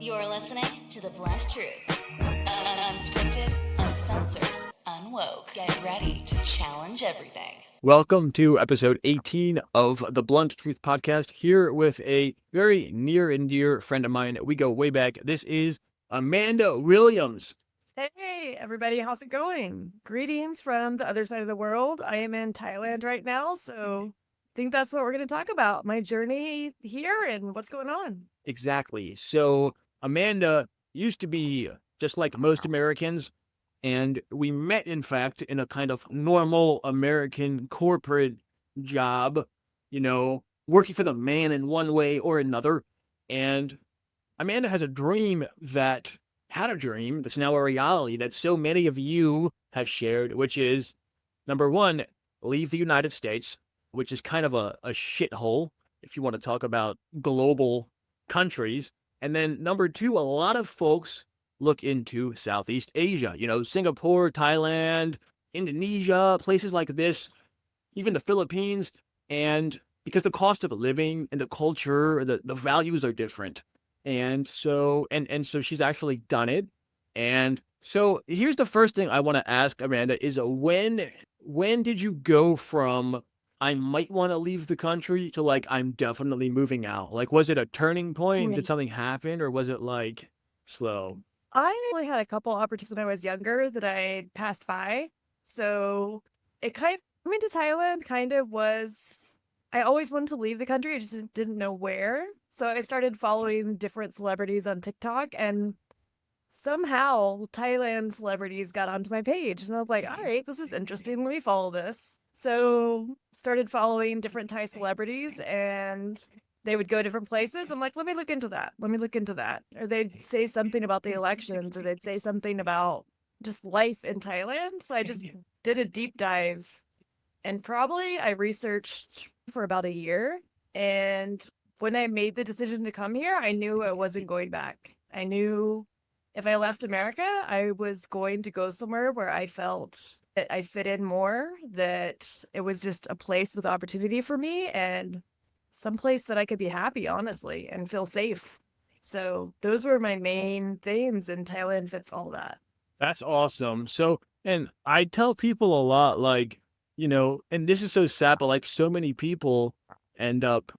You're listening to The Blunt Truth. Unscripted, uncensored, unwoke. Get ready to challenge everything. Welcome to episode 18 of the Blunt Truth podcast, here with a very near and dear friend of mine. We go way back. This is Amanda Williams. Hey, everybody, how's it going? Greetings from the other side of the world. I am in Thailand right now, so I think that's what we're going to talk about. My journey here and what's going on. Exactly. So Amanda used to be just like most Americans, and we met, in fact, in a kind of normal American corporate job, working for the man in one way or another. And Amanda has a dream that's now a reality that so many of you have shared, which is, number one, leave the United States, which is kind of a shithole if you want to talk about global countries. And then number two, a lot of folks look into Southeast Asia, Singapore, Thailand, Indonesia, places like this, even the Philippines. And because the cost of living and the culture, the values are different. And so she's actually done it. And so here's the first thing I want to ask Amanda is when did you go from I might want to leave the country to like I'm definitely moving out? Like, was it a turning point? Did something happen, or was it like slow? I only had a couple opportunities when I was younger that I passed by. So coming to Thailand kind of was, I always wanted to leave the country. I just didn't know where. So I started following different celebrities on TikTok, and somehow Thailand celebrities got onto my page. And I was like, all right, this is interesting. Let me follow this. So started following different Thai celebrities, and they would go different places. I'm like, let me look into that. Or they'd say something about the elections, or they'd say something about just life in Thailand. So I just did a deep dive, and probably I researched for about a year. And when I made the decision to come here, I knew I wasn't going back. I knew if I left America, I was going to go somewhere where I felt that I fit in more, that it was just a place with opportunity for me and someplace that I could be happy, honestly, and feel safe. So those were my main themes, and Thailand fits all that. That's awesome. So, and I tell people a lot, like, and this is so sad, but like so many people end up,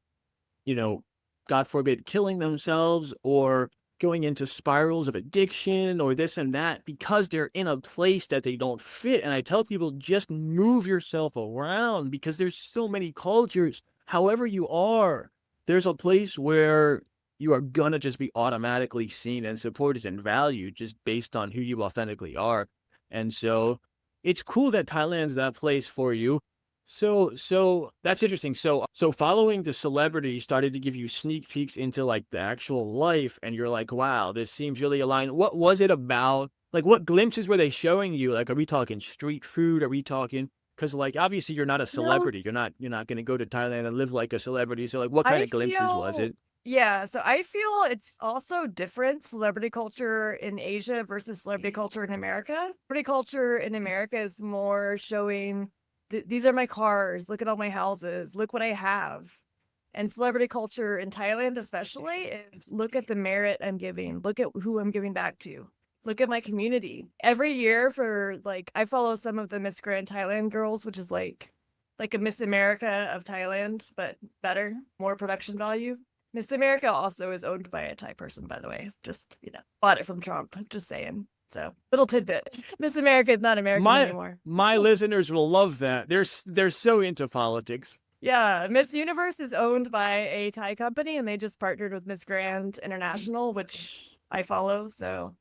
God forbid, killing themselves or going into spirals of addiction or this and that because they're in a place that they don't fit. And I tell people, just move yourself around because there's so many cultures. However you are, there's a place where you are gonna just be automatically seen and supported and valued just based on who you authentically are. And so it's cool that Thailand's that place for you. So that's interesting. So following the celebrity started to give you sneak peeks into like the actual life, and you're like, wow, this seems really aligned. What was it about? Like, what glimpses were they showing you? Like, are we talking street food? Are we talking? Because like obviously you're not a celebrity. You're not going to go to Thailand and live like a celebrity. So like, what kind of glimpses was it? Yeah, so I feel it's also different celebrity culture in Asia versus celebrity culture in America. Celebrity culture in America is more showing, these are my cars, look at all my houses, look what I have. And celebrity culture in Thailand especially is look at the merit I'm giving, look at who I'm giving back to. Look at my community. Every year for like, I follow some of the Miss Grand Thailand girls, which is like a Miss America of Thailand, but better, more production value. Miss America also is owned by a Thai person, by the way. Just, bought it from Trump. Just saying. So, little tidbit. Miss America is not American anymore. My listeners will love that. They're so into politics. Yeah, Miss Universe is owned by a Thai company, and they just partnered with Miss Grand International, which I follow. So,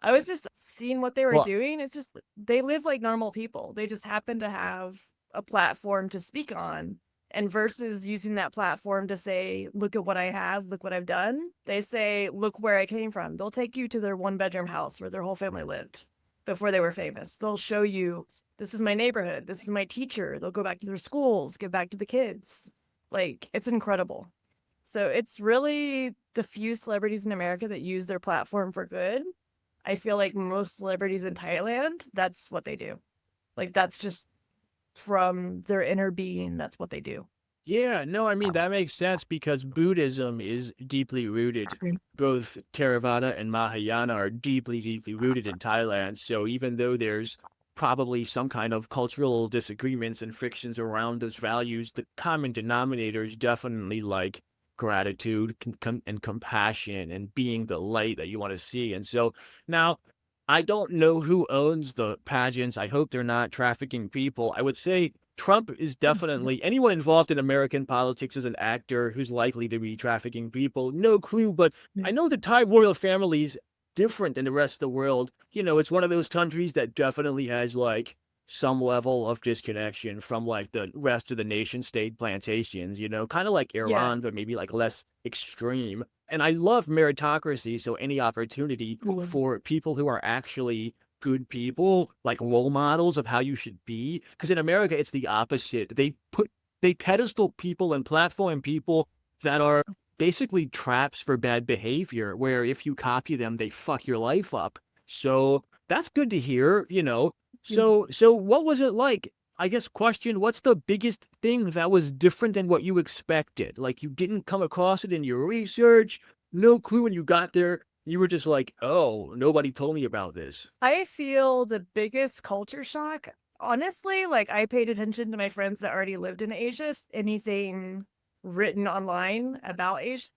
I was just seeing what they were doing. It's just, they live like normal people. They just happen to have a platform to speak on. And versus using that platform to say, look at what I have, look what I've done, they say, look where I came from. They'll take you to their one-bedroom house where their whole family lived before they were famous. They'll show you, this is my neighborhood, this is my teacher. They'll go back to their schools, give back to the kids. Like, it's incredible. So it's really the few celebrities in America that use their platform for good. I feel like most celebrities in Thailand, that's what they do. Like, that's just from their inner being, that's what they do. Yeah, no, I mean, that makes sense because Buddhism is deeply rooted. Both Theravada and Mahayana are deeply, deeply rooted in Thailand. So even though there's probably some kind of cultural disagreements and frictions around those values, the common denominator is definitely like gratitude and compassion and being the light that you want to see. And so now I don't know who owns the pageants. I hope they're not trafficking people. I would say Trump is definitely anyone involved in American politics as an actor who's likely to be trafficking people. No clue, but I know the Thai royal family is different than the rest of the world. You know, it's one of those countries that definitely has like some level of disconnection from like the rest of the nation state plantations, you know, kind of like Yeah. Iran, but maybe like less extreme. And I love meritocracy, so any opportunity for people who are actually good people, like role models of how you should be. Because in America, it's the opposite. They pedestal people and platform people that are basically traps for bad behavior, where if you copy them, they fuck your life up. So that's good to hear, you know. So what was it like? I guess question, what's the biggest thing that was different than what you expected? Like you didn't come across it in your research, no clue when you got there. You were just like, oh, nobody told me about this. I feel the biggest culture shock. Honestly, like I paid attention to my friends that already lived in Asia. Anything written online about Asia,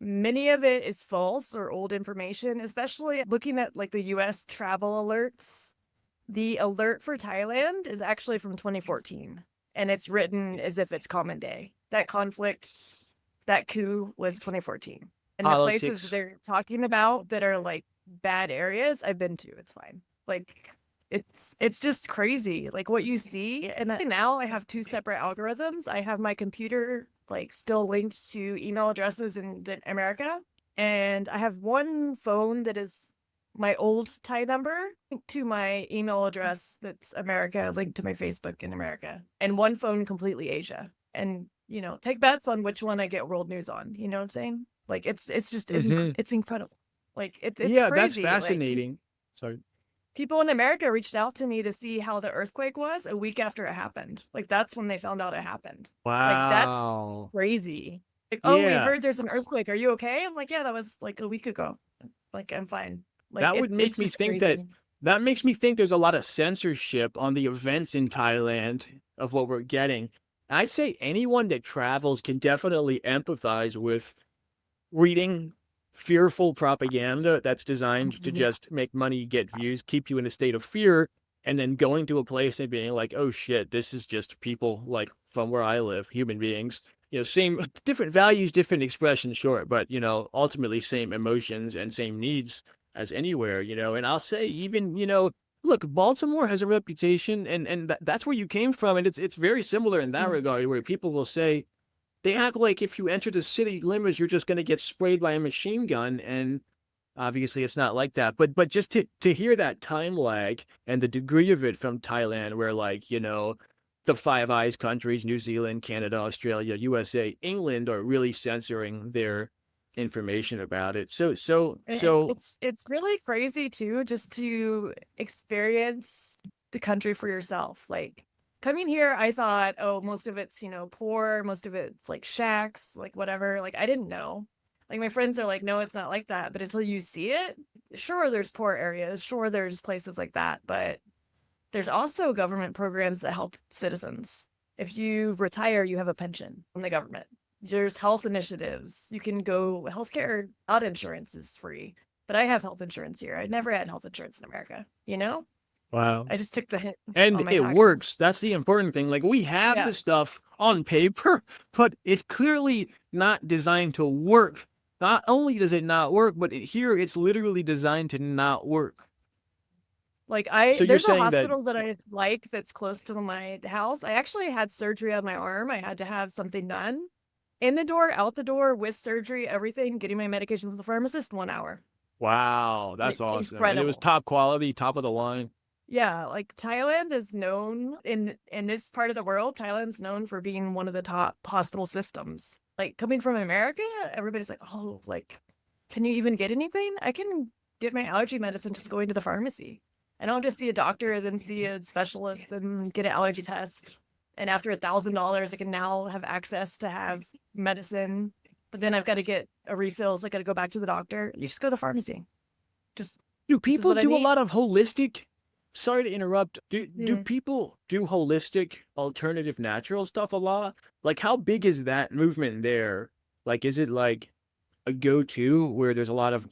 many of it is false or old information, especially looking at like the US travel alerts. The alert for Thailand is actually from 2014, and it's written as if it's common day. That conflict, that coup was 2014. And the places Politics. they're talking about that are like bad areas, I've been to. It's fine. Like it's just crazy. Like what you see. And now I have two separate algorithms. I have my computer like still linked to email addresses in America. And I have one phone that is my old Thai number to my email address that's America, linked to my Facebook in America, and one phone completely Asia. And you know, take bets on which one I get world news on. You know what I'm saying? Like it's just it's incredible. Like it's Yeah, that's crazy. Like fascinating. Sorry. people in America reached out to me to see how the earthquake was a week after it happened. Like that's when they found out it happened. Like that's Wow. crazy. Like, oh, we Yeah, heard there's an earthquake. Are you okay? I'm like, yeah, that was like a week ago. Like I'm fine. Like that would make it's me just think that crazy. that makes me think there's a lot of censorship on the events in Thailand of what we're getting. I'd say anyone that travels can definitely empathize with reading fearful propaganda that's designed to just make money, get views, keep you in a state of fear, and then going to a place and being like, oh shit, this is just people like from where I live, human beings. You know, same different values, different expressions, sure, but you know, ultimately same emotions and same needs as anywhere, you know. And I'll say even, you know, look, Baltimore has a reputation and that's where you came from, and it's very similar in that regard, where people will say they act like if you enter the city limits, you're just going to get sprayed by a machine gun, and obviously it's not like that. But just to hear that time lag and the degree of it from Thailand, where like you know, the Five Eyes countries, New Zealand, Canada, Australia, USA, England are really censoring their information about it. It's really crazy too, just to experience the country for yourself. Like coming here, I thought, oh, most of it's, you know, poor, most of it's like shacks, like whatever. Like I didn't know. Like my friends are like, no, it's not like that. But until you see it, sure, there's poor areas, sure, there's places like that, but there's also government programs that help citizens. If you retire, you have a pension from the government. There's health initiatives. You can go healthcare, auto insurance is free. But I have health insurance here. I never had health insurance in America, you know? wow. I just took the hit And on my it taxes. works. That's the important thing. Like we have Yeah. the stuff on paper, but it's clearly not designed to work. Not only does it not work, but here it's literally designed to not work. Like So you're there's a saying that, hospital that I like that's close to my house. I actually had surgery on my arm. I had to have something done. In the door, out the door, with surgery, everything, getting my medication from the pharmacist, 1 hour. wow, that's Like, awesome. And it was incredible. top quality, top of the line. Yeah, like Thailand is known in this part of the world, Thailand's known for being one of the top hospital systems. Like coming from America, everybody's like, "Oh, like can you even get anything? I can get my allergy medicine just going to the pharmacy. I don't just see a doctor, then see a specialist, then get an allergy test." And after $1,000, I can now have access to have medicine. But then I've got to get a refill, so I got to go back to the doctor. You just go to the pharmacy. Just Do this is people what I do a need. lot of holistic? Sorry to interrupt. Do Mm. people do holistic, alternative, natural stuff a lot? Like, how big is that movement there? Like, is it like a go-to where there's a lot of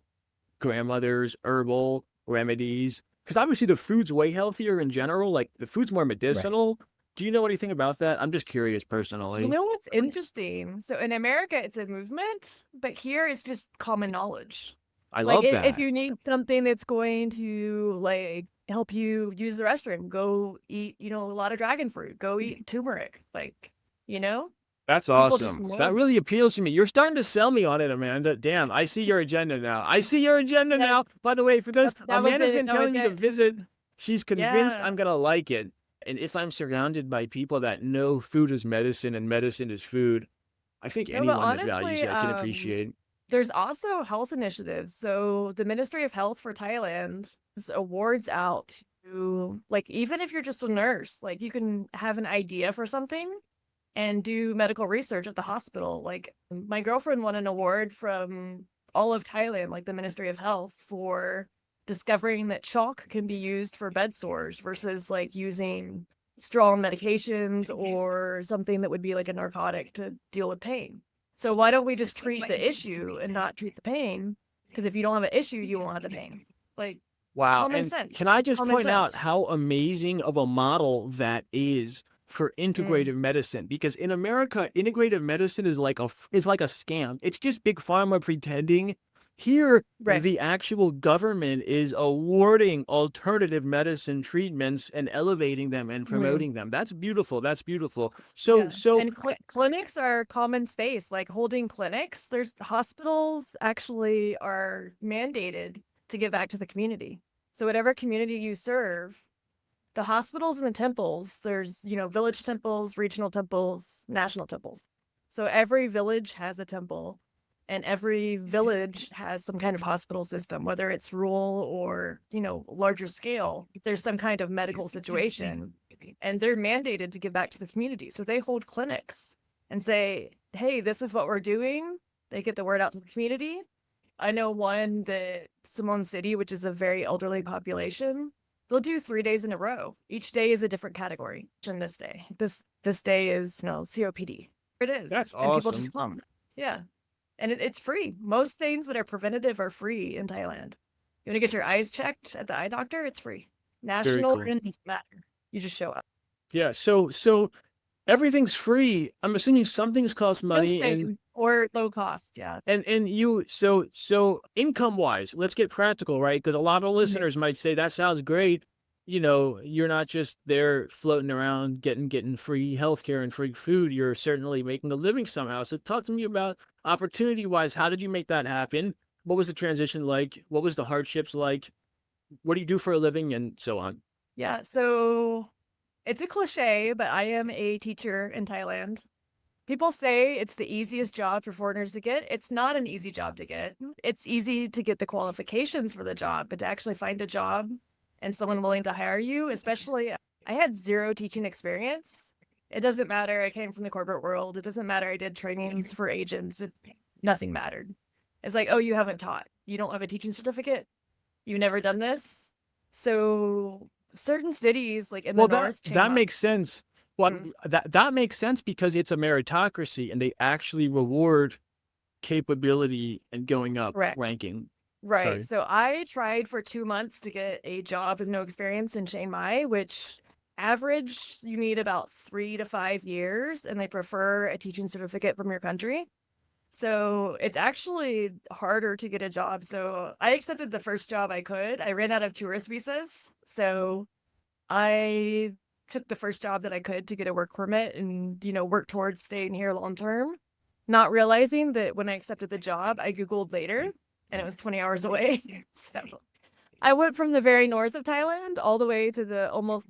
grandmothers, herbal remedies? Because obviously the food's way healthier in general. Like, the food's more Right. medicinal. Do you know anything about that? I'm just curious You personally. know what's interesting? So in America, it's a movement, but here it's just common knowledge. I Like love if that. you need something that's going to like help you use the restroom, go eat, a lot of dragon fruit. Go eat turmeric. Like, you know, That's people just awesome. That know. really appeals to me. You're starting to sell me on it, Amanda. Damn, I see your agenda now. I see your agenda That now. By the way, for those, that was Amanda's it. been That was telling me to it. visit. She's convinced Yeah. I'm gonna like it. And if I'm surrounded by people that know food is medicine and medicine is food, I think No, but anyone that values honestly, it can appreciate. there's also health initiatives. So the Ministry of Health for Thailand has awards out to, like, even if you're just a nurse, like you can have an idea for something and do medical research at the hospital. Like my girlfriend won an award from all of Thailand, like the Ministry of Health, for discovering that chalk can be used for bed sores versus like using strong medications or something that would be like a narcotic to deal with pain. So why don't we just treat the issue and not treat the pain? Because if you don't have an issue, you won't have the pain. Like Wow. common And sense. can I just Common point out sense. how amazing of a model that is for integrative medicine? Because in America, integrative medicine is like is like a scam. It's just big pharma pretending. Here, Right. the actual government is awarding alternative medicine treatments and elevating them and promoting them. That's beautiful. That's beautiful. So, Yeah. And clinics are common space, like holding clinics. There's hospitals actually are mandated to give back to the community. So whatever community you serve, the hospitals and the temples, there's, village temples, regional temples, national temples. So every village has a temple and every village has some kind of hospital system, whether it's rural or, larger scale. There's some kind of medical situation and they're mandated to give back to the community. So they hold clinics and say, hey, this is what we're doing. They get the word out to the community. I know one that Simone City, which is a very elderly population, they'll do 3 days in a row. Each day is a different category. And this day is, COPD. It is. that's And people awesome. just come. Yeah. And it's free. Most things that are preventative are free in Thailand. You want to get your eyes checked at the eye doctor? It's free. National cool. doesn't matter. You just show up. Yeah. So everything's free. I'm assuming some things cost money and or low cost. Yeah. and you so income wise, let's get practical, right? Because a lot of listeners might say that sounds great. You're not just there floating around getting free healthcare and free food. You're certainly making a living somehow. So talk to me about opportunity wise. How did you make that happen? What was the transition like? What was the hardships like? What do you do for a living and so on? Yeah. So it's a cliche, but I am a teacher in Thailand. People say it's the easiest job for foreigners to get. It's not an easy job to get. It's easy to get the qualifications for the job, but to actually find a job and someone willing to hire you, especially, I had 0 teaching experience. It doesn't matter. I came from the corporate world. It doesn't matter. I did trainings for agents. Nothing mattered. It's like, oh, you haven't taught. You don't have a teaching certificate. You've never done this. So certain cities, like in the north, that makes sense. Well, that makes sense because it's a meritocracy and they actually reward capability and going up ranking. Right. Sorry. So I tried for 2 months to get a job with no experience in Chiang Mai, which average you need about 3 to 5 years, and they prefer a teaching certificate from your country. So it's actually harder to get a job. So I accepted the first job I could. I ran out of tourist visas. So I took the first job that I could to get a work permit and, work towards staying here long term, not realizing that when I accepted the job, I Googled later and it was 20 hours away. So I went from the very north of Thailand all the way to the almost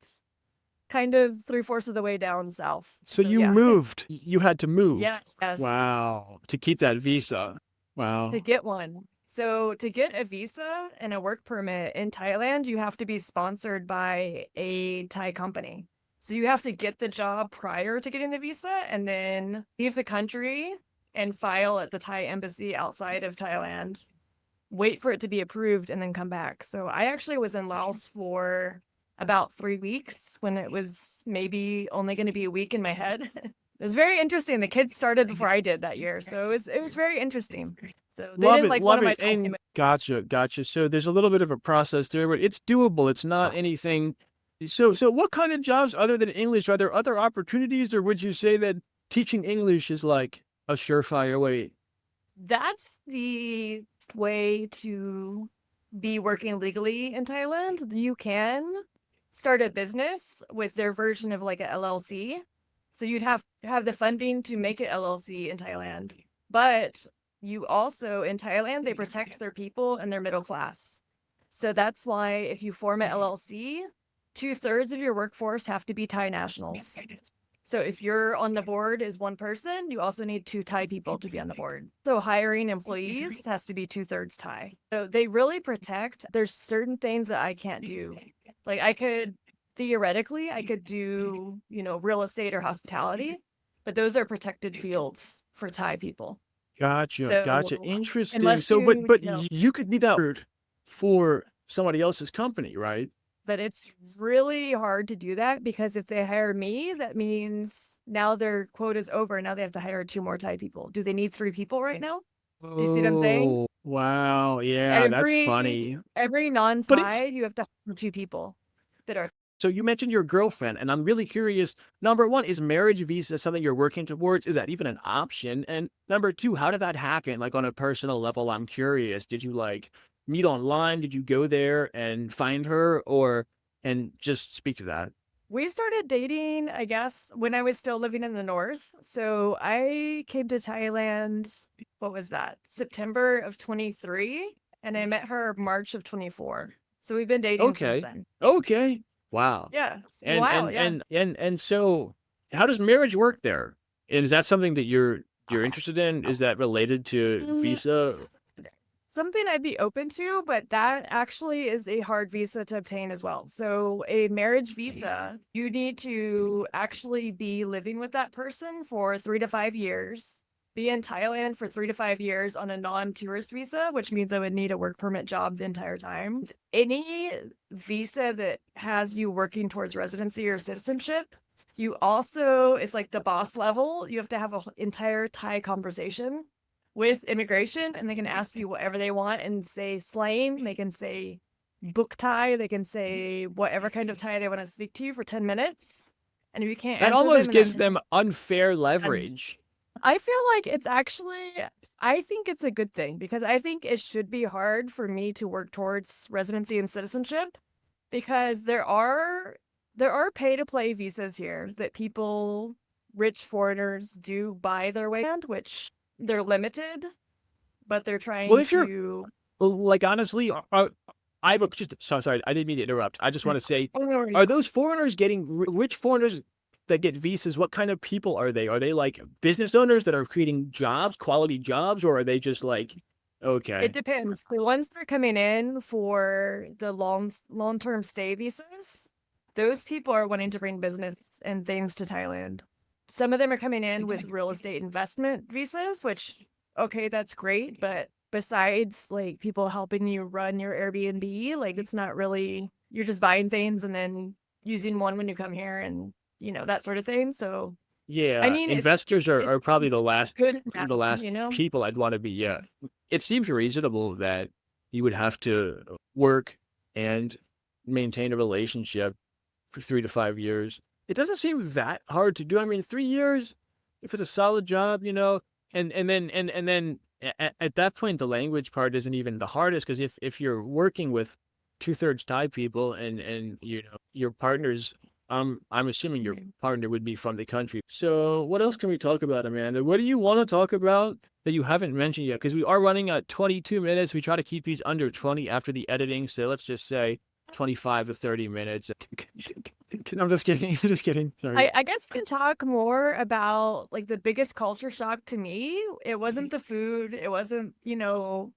kind of 3/4 of the way down south. So you moved. You had to move. Yes. Wow. To keep that visa. Wow. To get one. So to get a visa and a work permit in Thailand, you have to be sponsored by a Thai company. So you have to get the job prior to getting the visa and then leave the country and file at the Thai embassy outside of Thailand, wait for it to be approved, and then come back. So I actually was in Laos for about 3 weeks when it was maybe only going to be a week in my head. It was very interesting. The kids started before I did that year. So it was very interesting. So they Love didn't it, like one love of my it. And gotcha. So there's a little bit of a process there, but it's doable. It's not anything. So what kind of jobs other than English? Are there other opportunities, or would you say that teaching English is like a surefire way? That's the way to be working legally in Thailand. You can start a business with their version of like a LLC. So you'd have to have the funding to make an LLC in Thailand. But you also, in Thailand, they protect their people and their middle class. So that's why if you form an LLC, 2/3 of your workforce have to be Thai nationals. So if you're on the board as one person, you also need 2 Thai people to be on the board. So hiring employees has to be 2/3 Thai. So they really protect. There's certain things that I can't do. Like I could theoretically, I could do, real estate or hospitality, but those are protected fields for Thai people. Gotcha. So Interesting. unless So, you, but you could be that word for somebody else's company, right? but it's really hard to do that because if they hire me, that means now their quota's over. Now they have to hire 2 more Thai people. Do they need 3 people right now? Do you see what I'm saying? Oh, wow. Yeah, that's Every funny. every But it's non-Thai, you have to hire 2 people that are. so you mentioned your girlfriend, and I'm really curious. Number one, is marriage visa something you're working towards? Is that even an option? And number two, how did that happen? Like on a personal level, I'm curious. Did you like meet online? Did you go there and find her, and just speak to that? We started dating, I guess, when I was still living in the north. So I came to Thailand, what was that? September of 23, and I met her March of 24. So we've been dating since Okay. then. Okay. Wow. Yeah. And Wow, and yeah. and so how does marriage work there? And is that something that you're interested in? Is that related to Mm, visa? Something I'd be open to, but that actually is a hard visa to obtain as well. So, a marriage visa, you need to actually be living with that person for 3 to 5 years, be in Thailand for 3 to 5 years on a non-tourist visa, which means I would need a work permit job the entire time. Any visa that has you working towards residency or citizenship, you also, it's like the boss level, you have to have an entire Thai conversation with immigration, and they can ask you whatever they want and say slang. They can say book Thai. They can say whatever kind of Thai they want to speak to you for 10 minutes. And if you can't That answer them almost in that gives 10 them unfair minutes, leverage. I feel like it's actually, I think it's a good thing because I think it should be hard for me to work towards residency and citizenship because there are pay to play visas here that people, rich foreigners, do buy their way on, which they're limited, but they're Well, trying if you're to. like honestly, I have just sorry, I didn't mean to interrupt. I just want to say, Oh, no worries. are those foreigners getting rich foreigners that get visas? What kind of people are they? Are they like business owners that are creating jobs, quality jobs, or are they just like, It okay, depends. The ones that are coming in for the long-term stay visas, those people are wanting to bring business and things to Thailand. Some of them are coming in with real estate investment visas, which, okay, that's great, but besides like people helping you run your Airbnb, like it's not really, you're just buying things and then using one when you come here and, that sort of thing. So, I yeah, mean, investors it's are probably the last good and bad, people I'd want to be. Yeah, it seems reasonable that you would have to work and maintain a relationship for 3 to 5 years. It doesn't seem that hard to do. I mean, 3 years, if it's a solid job, and then at that point, the language part isn't even the hardest because if you're working with 2/3 Thai people and your partners, I'm assuming your partner would be from the country. So what else can we talk about, Amanda? What do you want to talk about that you haven't mentioned yet? Because we are running at 22 minutes. We try to keep these under 20 after the editing. So let's just say 25 to 30 minutes. I'm just kidding. Just kidding. Sorry. I guess we can talk more about like the biggest culture shock to me. It wasn't the food. It wasn't,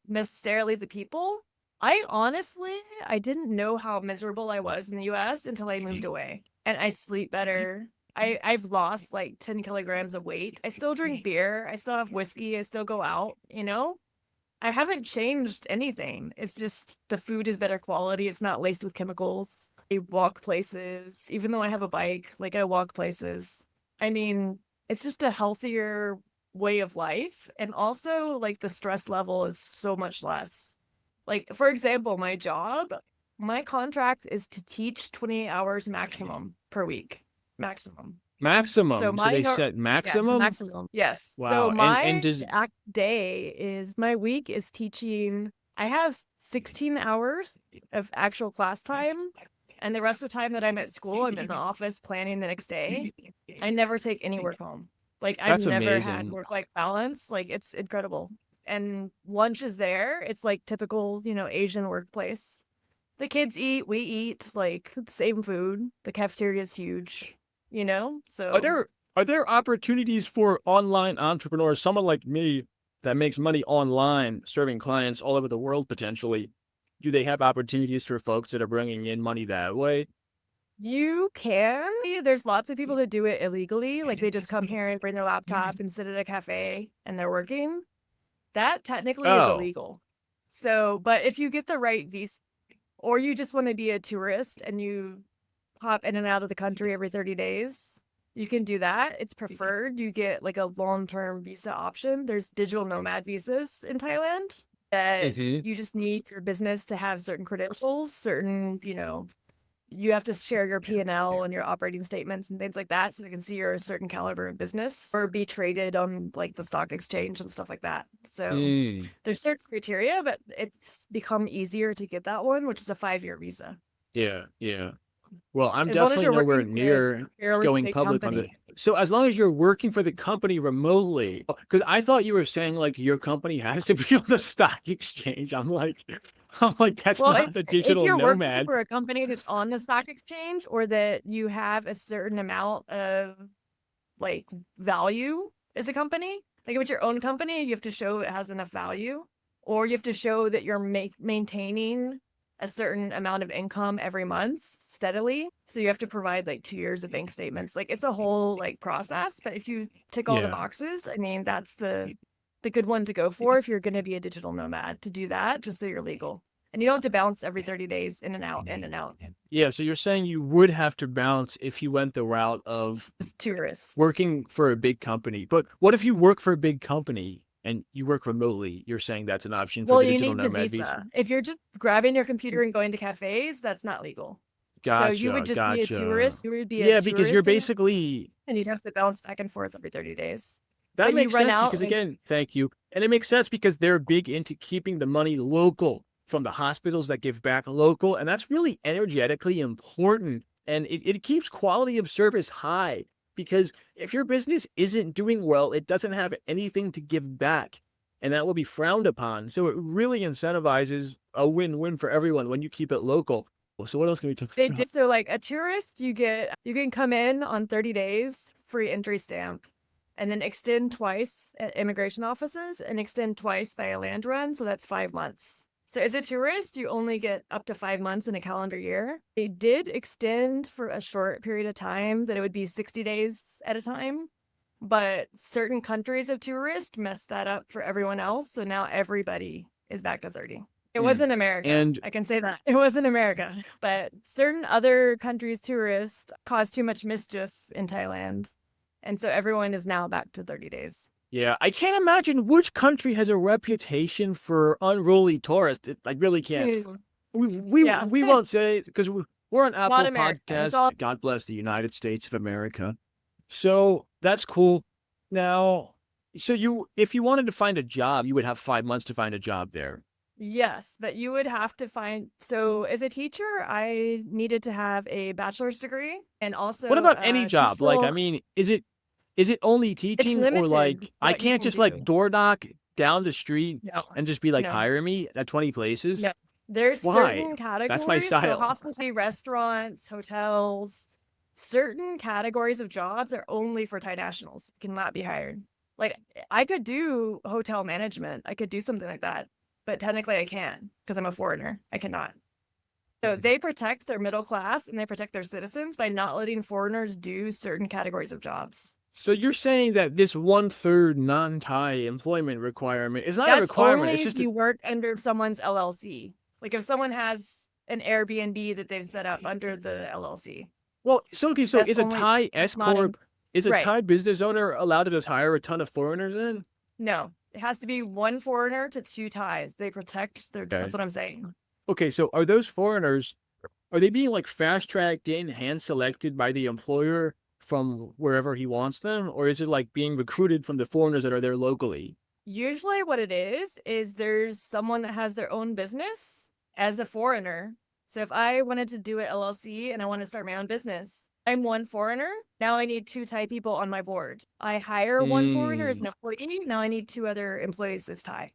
necessarily the people. I honestly, I didn't know how miserable I was in the US until I moved away. and I sleep better. I've lost like 10 kilograms of weight. I still drink beer. I still have whiskey. I still go out, you know? I haven't changed anything. It's just the food is better quality. It's not laced with chemicals. I walk places, even though I have a bike, like I walk places. I mean, it's just a healthier way of life. And also, like, the stress level is so much less. Like, for example, my job, my contract is to teach 28 hours maximum per week. Maximum. So Maximum. So my they har- set yeah, maximum? maximum. Yes. So Wow. And my does day is my week is teaching. I have 16 hours of actual class time, and the rest of the time that I'm at school, I'm in the office planning the next day. I never take any work home. Like I've that's never had amazing. work-life balance. Like it's incredible. And lunch is there. It's like typical, Asian workplace. The kids eat, we eat, like same food. The cafeteria is huge, Are so there opportunities for online entrepreneurs, someone like me that makes money online, serving clients all over the world potentially? Do they have opportunities for folks that are bringing in money that way? you can. There's lots of people that do it illegally. Like they just come here and bring their laptop and sit at a cafe and they're working. That technically is Oh, illegal. So, but if you get the right visa, or you just want to be a tourist and you pop in and out of the country every 30 days, you can do that. It's preferred. You get like a long-term visa option. There's digital nomad visas in Thailand that hmm, you just need your business to have certain credentials, certain, you have to share your P&L and your operating statements and things like that so they can see you're a certain caliber of business or be traded on like the stock exchange and stuff like that. So hmm. there's certain criteria, but it's become easier to get that one, which is a 5-year visa. Yeah, yeah. Well, I'm As long as definitely you're nowhere working for a near fairly going big public on the. company. So as long as you're working for the company remotely, because I thought you were saying like your company has to be on the stock exchange. I'm like, that's Well, not the if digital you're working nomad. for a company that's on the stock exchange or that you have a certain amount of like value as a company, like if it's your own company, you have to show it has enough value, or you have to show that you're maintaining a certain amount of income every month steadily. So you have to provide like 2 years of bank statements. Like it's a whole like process, but if you tick all the Yeah. boxes, I mean, that's the good one to go for if you're going to be a digital nomad, to do that just so you're legal. And you don't have to bounce every 30 days in and out, in and out. Yeah, so you're saying you would have to bounce if you went the route of Just tourist. working for a big company. But what if you work for a big company and you work remotely? You're saying that's an option for Well, the you digital need the nomad visa. visa. If you're just grabbing your computer and going to cafes, that's not legal. So you would Gotcha, just be a gotcha. tourist. You would be a Yeah, because you're tourist basically and you'd have to bounce back and forth every 30 days. that But you makes run sense out because like again, thank you. And it makes sense because they're big into keeping the money local from the hospitals that give back local. And that's really energetically important. And it keeps quality of service high because if your business isn't doing well, it doesn't have anything to give back. And that will be frowned upon. So it really incentivizes a win-win for everyone when you keep it local. So what else can we talk they about? do. So like a tourist, you can come in on 30 days, free entry stamp, and then extend twice at immigration offices and extend twice by a land run. So that's 5 months. So as a tourist, you only get up to 5 months in a calendar year. They did extend for a short period of time that it would be 60 days at a time. But certain countries of tourists messed that up for everyone else. So now everybody is back to 30. It Mm. wasn't America. And I can say that. It wasn't America. But certain other countries' tourists caused too much mischief in Thailand. And so everyone is now back to 30 days. yeah, I can't imagine which country has a reputation for unruly tourists. I really can't. We Yeah. we won't say it because we're on Apple Not America. It's all Podcasts. God bless the United States of America. So that's cool. Now, if you wanted to find a job, you would have 5 months to find a job there. yes, but you would have to find. So as a teacher, I needed to have a bachelor's degree and What also about any job? Like, I TESOL. mean, is it only It's teaching or limited like I what you can't can just like do. door knock down the street No, and just be like, no. hire me at 20 places? No, there's Why? certain That's my categories. So style. hospitality, restaurants, hotels, certain categories of jobs are only for Thai nationals. Cannot be hired. Like I could do hotel management. I could do something like that, but technically I can't because I'm a foreigner. I cannot. So they protect their middle class and they protect their citizens by not letting foreigners do certain categories of jobs. So you're saying that this 1/3 non-Thai employment requirement is not a That's requirement. only It's if just you work under someone's LLC. Like if someone has an Airbnb that they've set up under the LLC. well. So okay. So That's is a only- Thai it's S not in- corp is a right. Thai business owner allowed to just hire a ton of foreigners then? No, it has to be one foreigner to 2 Thais. They protect their. Okay. That's what I'm saying. Okay. So are those foreigners? Are they being like fast tracked in, hand selected by the employer from wherever he wants them, or is it like being recruited from the foreigners that are there locally? Usually, what it is there's someone that has their own business as a foreigner. So if I wanted to do an LLC and I want to start my own business, I'm one foreigner. Now I need 2 Thai people on my board. I hire one foreigner as an employee. Now I need 2 other employees as Thai.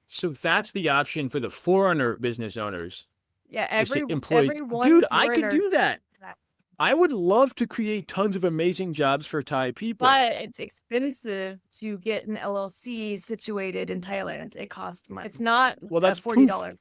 So that's the option for the foreigner business owners. Yeah, is to every employ. one Dude, I could foreigner- do that. that. I would love to create tons of amazing jobs for Thai people. But it's expensive to get an LLC situated in Thailand. It costs money. It's not Well, that's $40.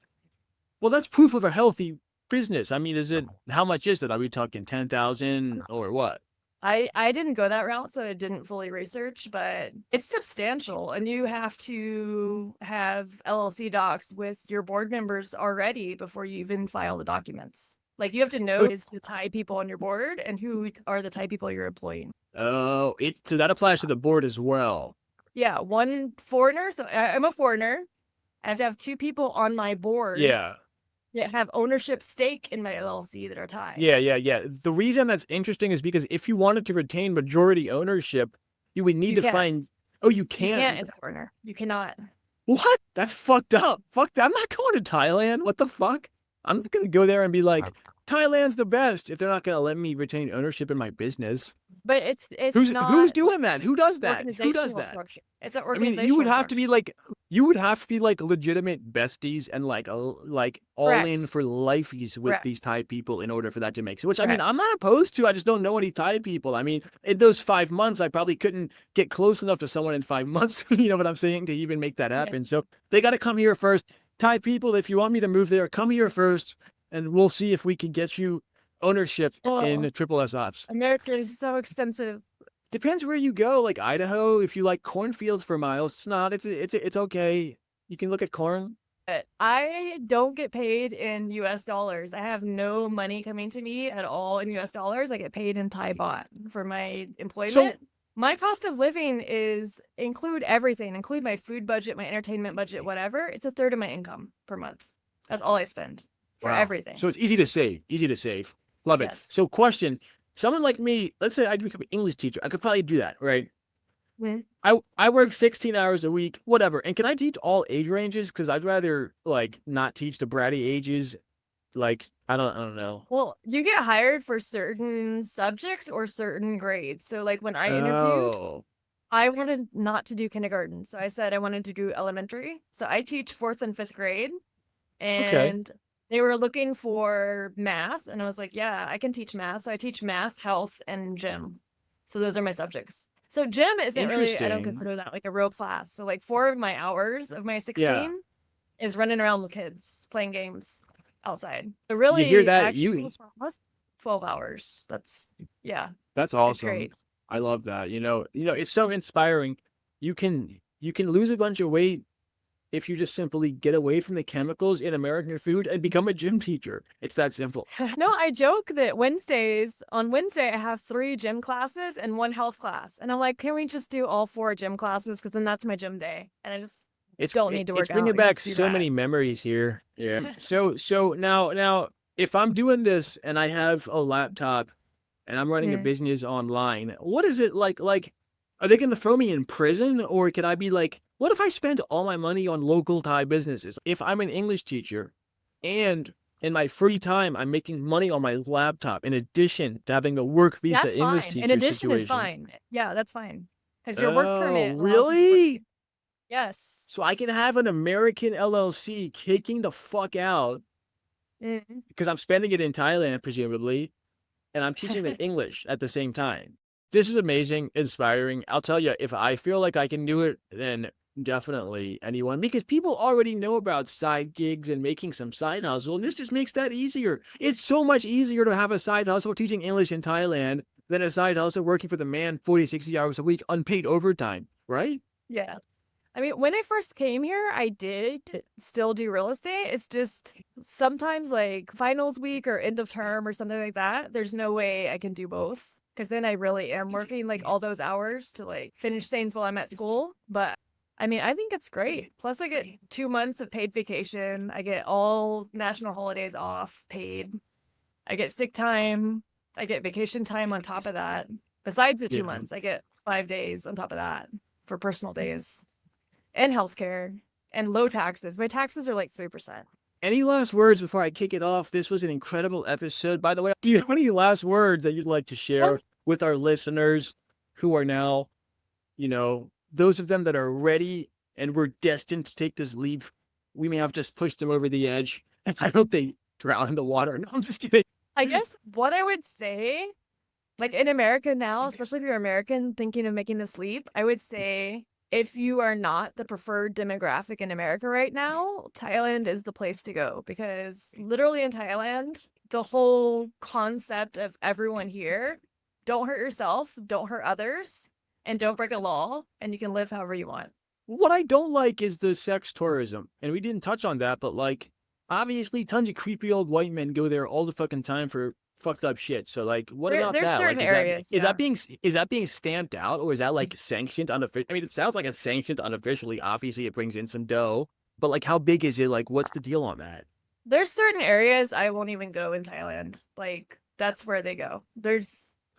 Well, that's proof of a healthy business. I mean, is it, how much is it? Are we talking 10,000 or what? I didn't go that route, so I didn't fully research, but it's substantial. And you have to have LLC docs with your board members already before you even file the documents. Like you have to know is the Thai people on your board and who are the Thai people you're employing. Oh, so that applies to the board as well. Yeah, one foreigner. So I'm a foreigner. I have to have 2 people on my board. Yeah. That have ownership stake in my LLC that are Thai. Yeah. The reason that's interesting is because if you wanted to retain majority ownership, you would need You to can't. find. Oh, you You can't. can't as a foreigner. You cannot. What? That's fucked up. Fuck that. I'm not going to Thailand. What the fuck? I'm not going to go there and be like, Thailand's the best if they're not going to let me retain ownership in my business. But it's Who's not doing that? Who does that? Who does organizational that? structure. It's an I mean, organizational you would have to structure. be like legitimate besties and like all in Correct. for lifeies with these Thai Correct. people in order for that to make sense. Which I mean, I'm Correct. not opposed to. I just don't know any Thai people. I mean, in those 5 months, I probably couldn't get close enough to someone in 5 months. You know what I'm saying? To even make that happen. So they got to come here first. Thai people, if you want me to move there, come here first, and we'll see if we can get you ownership in Oh. Triple S Ops. America is so expensive. Depends where you go. Like Idaho, if you like cornfields for miles, it's not. It's okay. You can look at corn. But I don't get paid in US dollars. I have no money coming to me at all in US dollars. I get paid in Thai baht for my employment. My cost of living is include everything, include my food budget, my entertainment budget, whatever. It's 1/3 of my income per month. That's all I spend for Wow. everything. So it's easy to save. Easy to save. Love it. Yes. So question, someone like me, let's say I become an English teacher. I could probably do that, right? Mm. I work 16 hours a week, whatever. And can I teach all age ranges? Because I'd rather like not teach the bratty ages. Like, I don't know. Well, you get hired for certain subjects or certain grades. So like when I interviewed, Oh. I wanted not to do kindergarten. So I said I wanted to do elementary. So I teach 4th and 5th grade. And they were looking for math. And I was like, yeah, I can teach math. So I teach math, health, and gym. So those are my subjects. So gym isn't really, I don't Interesting. consider that like a real class. So like 4 of my hours of my 16 is running around with kids, playing games outside. So really, hear that? actual class, 12 hours. That's, yeah, That's it's awesome. great. I love that. It's so inspiring. You can lose a bunch of weight if you just simply get away from the chemicals in American food and become a gym teacher. It's that simple. No, I joke that on Wednesday, I have 3 gym classes and 1 health class. And I'm like, can we just do all 4 gym classes? Because then that's my gym day. And I just don't need to work It's bringing out. back Just do so that. many memories here. Yeah. So now if I'm doing this and I have a laptop and I'm running a business online, what is it like? Like, are they going to throw me in prison, or can I be like, what if I spend all my money on local Thai businesses? If I'm an English teacher and in my free time, I'm making money on my laptop in addition to having a work visa That's English fine. teacher In addition situation. is fine. Yeah, that's fine. Because your work permit. allows you to work- Really? Yes. So I can have an American LLC kicking the fuck out Mhm. because I'm spending it in Thailand, presumably, and I'm teaching them English at the same time. This is amazing, inspiring. I'll tell you, if I feel like I can do it, then definitely anyone, because people already know about side gigs and making some side hustle, and this just makes that easier. It's so much easier to have a side hustle teaching English in Thailand than a side hustle working for the man 40, 60 hours a week, unpaid overtime, right? Yeah. I mean, when I first came here, I did still do real estate. It's just sometimes like finals week or end of term or something like that. There's no way I can do both because then I really am working like all those hours to like finish things while I'm at school. But I mean, I think it's great. Plus, I get 2 months of paid vacation. I get all national holidays off paid. I get sick time. I get vacation time on top of that. Besides the 2 months, I get 5 days on top of that for personal days and healthcare and low taxes. My taxes are like 3%. Any last words before I kick it off? This was an incredible episode. By the way, do you have any last words that you'd like to share with our listeners who are now, those of them that are ready and we're destined to take this leap? We may have just pushed them over the edge, and I hope they drown in the water. No, I'm just kidding. I guess what I would say, like in America now, especially if you're American thinking of making this leap, I would say if you are not the preferred demographic in America right now, Thailand is the place to go because literally in Thailand, the whole concept of everyone here, don't hurt yourself, don't hurt others, and don't break the law, and you can live however you want. What I don't like is the sex tourism, and we didn't touch on that, but like, obviously tons of creepy old white men go there all the fucking time for fucked up shit. So like, what about There's that? certain Like, areas. is that being stamped out, or is that like sanctioned unofficially? I mean, it sounds like it's sanctioned unofficially. Obviously, it brings in some dough, but like, how big is it? Like, what's the deal on that? There's certain areas I won't even go in Thailand. Like that's where they go.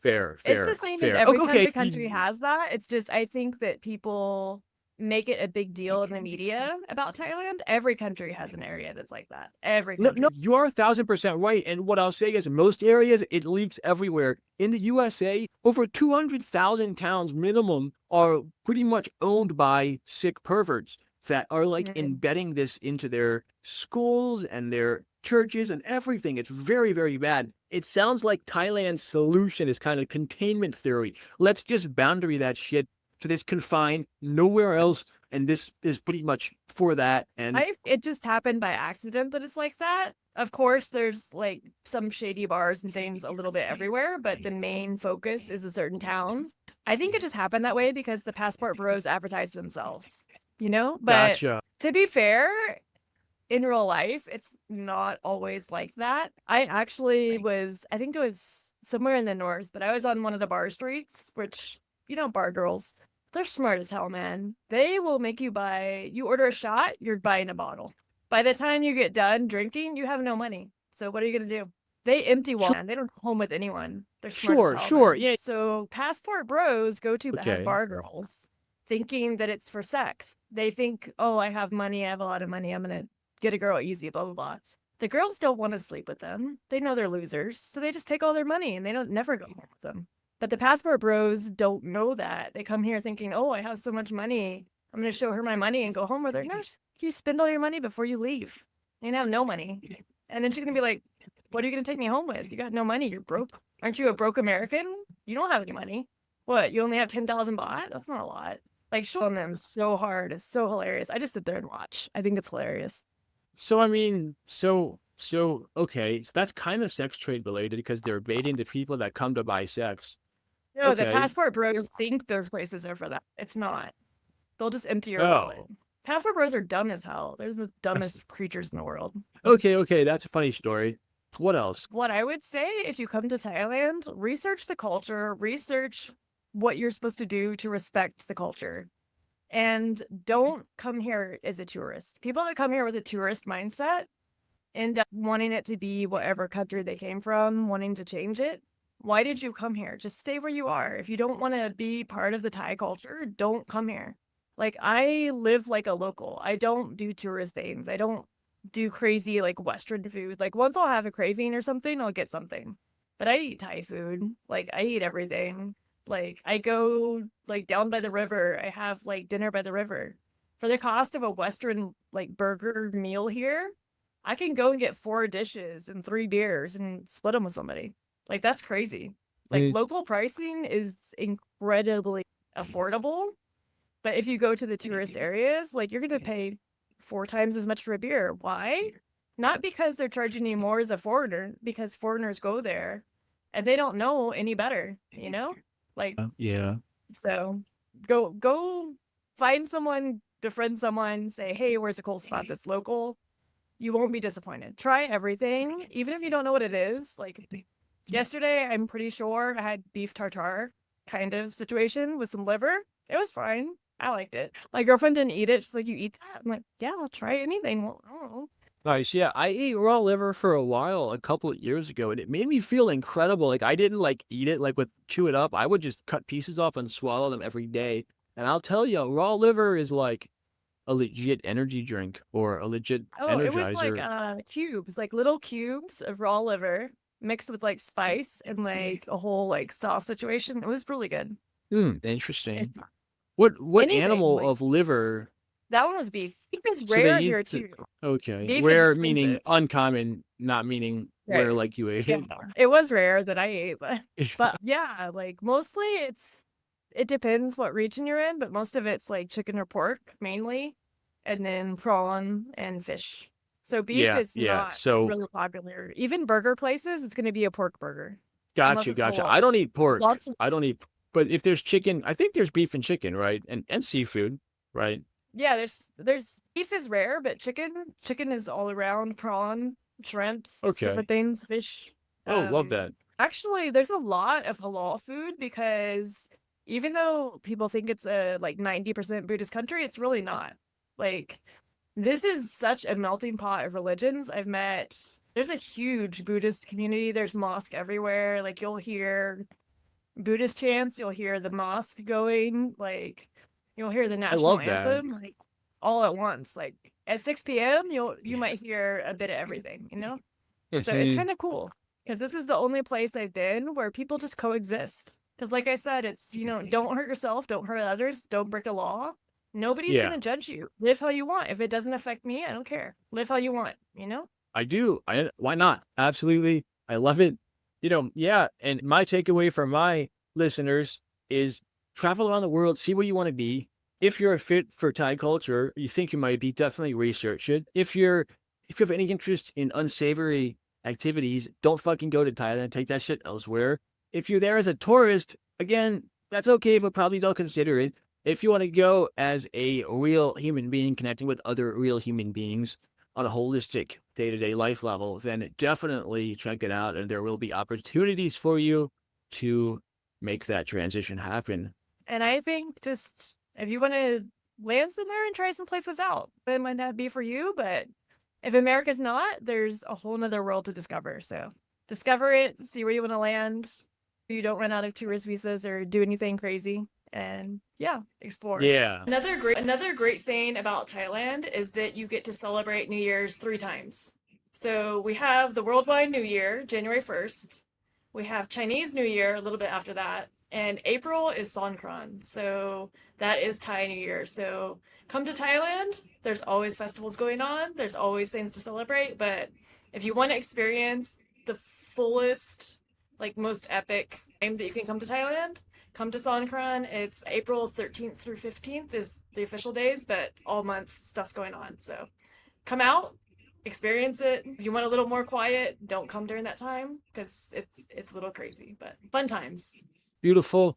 Fair. It's the same as every country has that. It's just I think that people make it a big deal in the media about Thailand. Every country has an area that's like that. Every country. No, you are 1,000% right. And what I'll say is, most areas it leaks everywhere. In the USA, over 200,000 towns minimum are pretty much owned by sick perverts that are like embedding this into their schools and their churches and everything. It's very, very bad. It sounds like Thailand's solution is kind of containment theory. Let's just boundary that shit to this confined, nowhere else, and this is pretty much for that. And it just happened by accident that it's like that. Of course, there's like some shady bars and things a little bit everywhere, but the main focus is a certain towns. I think it just happened that way because the passport bureaus advertise themselves, But gotcha. To be fair, in real life, it's not always like that. I actually I think it was somewhere in the north, but I was on one of the bar streets, which, bar girls. They're smart as hell, man. They will make you you order a shot, you're buying a bottle. By the time you get done drinking, you have no money. So what are you going to do? They empty one. They don't go home with anyone. They're smart as hell, Sure. man. Yeah. So passport bros go to have bar girls thinking that it's for sex. They think, oh, I have money. I have a lot of money. I'm going to get a girl easy, blah, blah, blah. The girls don't want to sleep with them. They know they're losers. So they just take all their money and they don't never go home with them. But the passport bros don't know that. They come here thinking, oh, I have so much money. I'm going to show her my money and go home with her. No, you spend all your money before you leave. You have no money. And then she's going to be like, what are you going to take me home with? You got no money. You're broke. Aren't you a broke American? You don't have any money. What? You only have 10,000 baht? That's not a lot. Like, showing them so hard. It's so hilarious. I just sit there and watch. I think it's hilarious. So, I mean, okay. So that's kind of sex trade related because they're baiting the people that come to buy sex. No, the passport bros think those places are for that. It's not. They'll just empty your wallet. Passport bros are dumb as hell. They're the dumbest creatures in the world. Okay. That's a funny story. What else? What I would say, if you come to Thailand, research the culture, research what you're supposed to do to respect the culture. And don't come here as a tourist. People that come here with a tourist mindset end up wanting it to be whatever country they came from, wanting to change it. Why did you come here? Just stay where you are. If you don't want to be part of the Thai culture, don't come here. Like, I live like a local. I don't do tourist things. I don't do crazy, like, Western food. Like, once I'll have a craving or something, I'll get something. But I eat Thai food. Like, I eat everything. Like, I go, like, down by the river. I have, like, dinner by the river. For the cost of a Western, like, burger meal here, I can go and get 4 dishes and 3 beers and split them with somebody. Like, that's crazy. Like, local pricing is incredibly affordable. But if you go to the tourist areas, like you're gonna pay 4 times as much for a beer. Why? Not because they're charging you more as a foreigner, because foreigners go there and they don't know any better, you know? Like, Yeah. so go find someone, befriend someone, say, hey, where's a cool spot that's local? You won't be disappointed. Try everything, even if you don't know what it is. Like yesterday, I'm pretty sure I had beef tartare kind of situation with some liver. It was fine. I liked it. My girlfriend didn't eat it. She's like, you eat that? I'm like, yeah, I'll try anything. Well, I don't know. Nice. Yeah, I ate raw liver for a while, a couple of years ago, and it made me feel incredible. Like I didn't like eat it, like with chew it up. I would just cut pieces off and swallow them every day. And I'll tell you, raw liver is like a legit energy drink or a legit Oh, it was like energizer. cubes, like little cubes of raw liver mixed with like spice and like a whole like sauce situation. It was really good. Interesting. What Anything animal like of liver? that one was beef. Beef is So they rare need here to. too. Okay, Beef is rare meaning expensive. uncommon, not meaning Right. rare like you ate Yeah, it. it was rare that I ate, but yeah, like mostly it depends what region you're in, but most of it's like chicken or pork mainly, and then prawn and fish. So beef Yeah, is yeah. not So really popular. Even burger places, it's going to be a pork burger, unless gotcha, it's gotcha. I halal. don't eat There's pork. lots of I don't eat, but if there's chicken, I think there's beef and chicken, right? And seafood, right? yeah, there's beef is rare, but chicken is all around. Prawn, shrimps, Okay. different things, fish. Oh, love Um, that. actually, there's a lot of halal food because even though people think it's a like 90% Buddhist country, it's really not. Like this is such a melting pot of religions. There's a huge Buddhist community. There's mosque everywhere. Like you'll hear Buddhist chants, you'll hear the mosque going, like you'll hear the I national love that. anthem, like all at once. Like at 6 p.m., you might hear a bit of everything, you know? So it's Mhm. kind of cool because this is the only place I've been where people just coexist. Because, like I said, it's, don't hurt yourself, don't hurt others, don't break a law. Nobody's going Yeah, to judge you. Live how you want. If it doesn't affect me, I don't care. Live how you want, you know? I do. Why not? Absolutely. I love it. Yeah. And my takeaway for my listeners is travel around the world, see where you want to be. If you're a fit for Thai culture, you think you might be, definitely research it. If you have any interest in unsavory activities, don't fucking go to Thailand. Take that shit elsewhere. If you're there as a tourist, again, that's okay, but probably don't consider it. If you want to go as a real human being connecting with other real human beings on a holistic day-to-day life level, then definitely check it out. And there will be opportunities for you to make that transition happen. And I think just if you want to land somewhere and try some places out, it might not be for you, but if America's not, there's a whole nother world to discover. So discover it, see where you want to land. So you don't run out of tourist visas or do anything crazy. And yeah, explore. Yeah. Another great thing about Thailand is that you get to celebrate New Year's 3 times. So we have the Worldwide New Year, January 1st. We have Chinese New Year a little bit after that. And April is Songkran. So that is Thai New Year. So come to Thailand. There's always festivals going on. There's always things to celebrate. But if you want to experience the fullest, like most epic time that you can come to Thailand, come to Songkran. It's April 13th through 15th is the official days, but all month stuff's going on. So come out, experience it. If you want a little more quiet, don't come during that time because it's a little crazy, but fun times. Beautiful.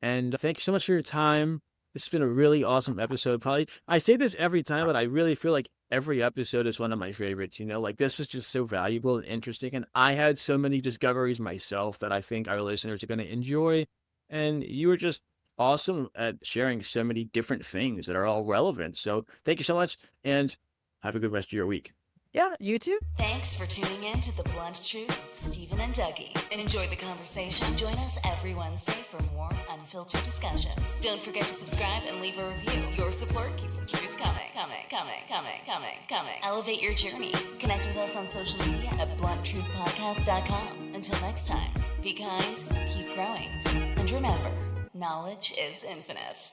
And thank you so much for your time. This has been a really awesome episode. Probably, I say this every time, but I really feel like every episode is one of my favorites. Like this was just so valuable and interesting. And I had so many discoveries myself that I think our listeners are going to enjoy. And you were just awesome at sharing so many different things that are all relevant. So thank you so much and have a good rest of your week. Yeah, you too. Thanks for tuning in to The Blunt Truth with Stephen and Dougie. Enjoy the conversation. Join us every Wednesday for more unfiltered discussions. Don't forget to subscribe and leave a review. Your support keeps the truth coming. Elevate your journey. Connect with us on social media at blunttruthpodcast.com. Until next time, be kind, keep growing, and remember, knowledge is infinite.